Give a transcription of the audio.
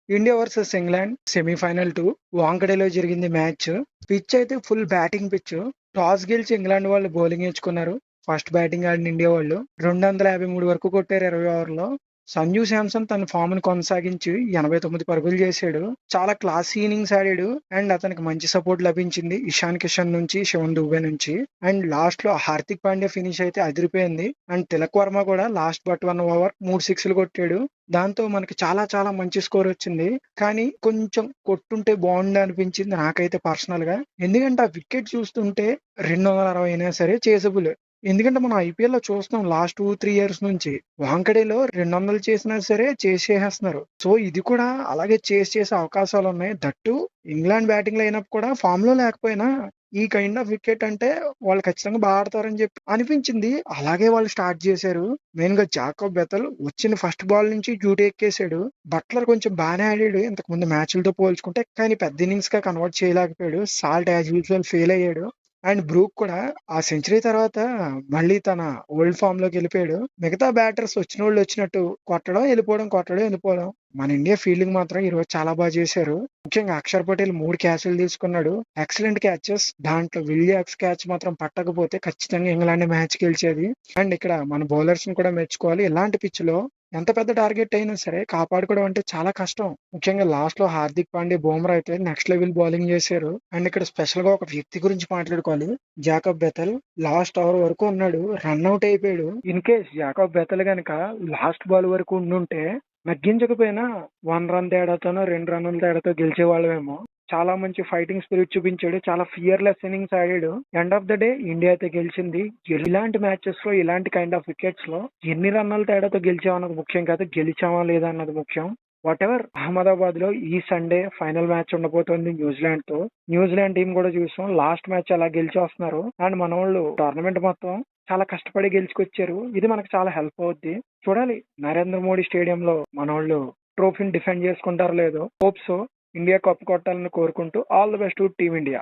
India versus England semifinal 2 వాంకడేలో జరిగింది match. Pitch అయితే full batting pitch. Toss గెలిచి England వాళ్ళు బౌలింగ్ ఎంచుకున్నారు. ఫస్ట్ బ్యాటింగ్ ఆడిన ఇండియా వాళ్ళు 253 వరకు కొట్టారు 20 ఓవర్లో. సంజు శాంసన్ తన ఫామ్ ను కొనసాగించి 89 పరుగులు చేశాడు. చాలా క్లాసీ ఇన్నింగ్స్ ఆడాడు అండ్ అతనికి మంచి సపోర్ట్ లభించింది ఇషాన్ కిషన్ నుంచి, శివన్ దుబే నుంచి. అండ్ లాస్ట్ లో హార్దిక్ పాండ్యా ఫినిష్ అయితే అదిరిపోయింది. అండ్ తిలక్ వర్మ కూడా లాస్ట్ బట్ 1 ఓవర్ 3 సిక్స్లు కొట్టాడు. దాంతో మనకి చాలా చాలా మంచి స్కోర్ వచ్చింది. కానీ కొంచెం కొట్టుంటే బాగుండు అనిపించింది నాకైతే పర్సనల్ గా. ఎందుకంటే ఆ వికెట్ చూస్తుంటే 260 అయినా సరే చేసబుల్. ఎందుకంటే మనం ఐపీఎల్ లో చూస్తున్నాం లాస్ట్ 2-3 ఇయర్స్ నుంచి వాంకడేలో 200 చేసినా సరే చేసేస్తున్నారు. సో ఇది కూడా అలాగే చేసే అవకాశాలు ఉన్నాయి. దట్టు ఇంగ్లాండ్ బ్యాటింగ్ లో అయినప్పుడు కూడా ఫామ్ లో లేకపోయినా ఈ కైండ్ ఆఫ్ వికెట్ అంటే వాళ్ళు ఖచ్చితంగా బాగా ఆడతారని చెప్పి అనిపించింది. అలాగే వాళ్ళు స్టార్ట్ చేశారు. మెయిన్ గా జాకబ్ బెతల్ వచ్చిన ఫస్ట్ బాల్ నుంచి డ్యూటీ ఎక్కేశాడు. బట్లర్ కొంచెం బాగానే ఆడాడు ఇంతకు ముందు మ్యాచ్లతో పోల్చుకుంటే, కానీ పెద్ద ఇన్నింగ్స్ గా కన్వర్ట్ చేయలేకపోయాడు. సాల్ట్ యాజ్ యూజువల్ ఫెయిల్ అయ్యాడు. అండ్ బ్రూక్ కూడా ఆ సెంచరీ తర్వాత మళ్ళీ తన ఓల్డ్ ఫామ్ లోకి వెళ్ళిపోయాడు. మిగతా బ్యాటర్స్ వచ్చిన వాళ్ళు వచ్చినట్టు కొట్టడం వెళ్ళిపోవడం, కొట్టడం వెళ్ళిపోవడం. మన ఇండియా ఫీల్డింగ్ మాత్రం ఈ రోజు చాలా బాగా చేశారు. ముఖ్యంగా అక్షర్ పటేల్ 3 క్యాచ్లు తీసుకున్నాడు. Excellent catches. దాంట్లో విలియర్స్ క్యాచ్ మాత్రం పట్టకపోతే ఖచ్చితంగా ఇంగ్లాండ్ మ్యాచ్ గెలిచేది. అండ్ ఇక్కడ మన బౌలర్స్ ని కూడా మెచ్చుకోవాలి. ఇలాంటి పిచ్ లో ఎంత పెద్ద టార్గెట్ అయినా సరే కాపాడుకోవడం అంటే చాలా కష్టం. ముఖ్యంగా లాస్ట్ లో హార్దిక్ పాండ్యా, బుమ్రా అయితే నెక్స్ట్ లెవెల్ బౌలింగ్ చేశారు. అండ్ ఇక్కడ స్పెషల్ గా ఒక వ్యక్తి గురించి మాట్లాడుకోవాలి. జాకబ్ బెతల్ లాస్ట్ ఓవర్ వరకు ఉన్నాడు, రన్అట్ అయిపోయాడు. ఇన్ కేస్ జాకబ్ బెతల్ గనక లాస్ట్ బాల్ వరకు ఉండుంటే నగ్గించకపోయినా 1 రన్ తేడాతోనో 2 రన్నుల తేడాతో గెలిచేవాళ్ళమేమో. చాలా మంచి ఫైటింగ్ స్పిరిట్ చూపించాడు. చాలా ఫియర్లెస్ ఇన్నింగ్స్ ఆడాడు. End of the day India అయితే గెలిచింది. ఇలాంటి మ్యాచెస్ లో ఇలాంటి కైండ్ ఆఫ్ వికెట్స్ లో ఎన్ని రన్నుల తేడాతో గెలిచామన్నది ముఖ్యం కాదు, గెలిచామా లేదా అన్నది ముఖ్యం. వాట్ ఎవర్, అహ్మదాబాద్ లో ఈ సండే ఫైనల్ మ్యాచ్ ఉండబోతోంది న్యూజిలాండ్ తో. న్యూజిలాండ్ టీం కూడా చూసాం లాస్ట్ మ్యాచ్ అలా గెలిచి వస్తున్నారు. అండ్ మన వాళ్ళు టోర్నమెంట్ మొత్తం చాలా కష్టపడి గెలుచుకొచ్చారు. ఇది మనకు చాలా హెల్ప్ అవుద్ది. చూడాలి నరేంద్ర మోడీ స్టేడియంలో మన వాళ్ళు ట్రోఫీని డిఫెండ్ చేసుకుంటారో లేదో. హోప్స్. ఇండియా కప్ కొట్టాలని కోరుకుంటూ all the best to team India.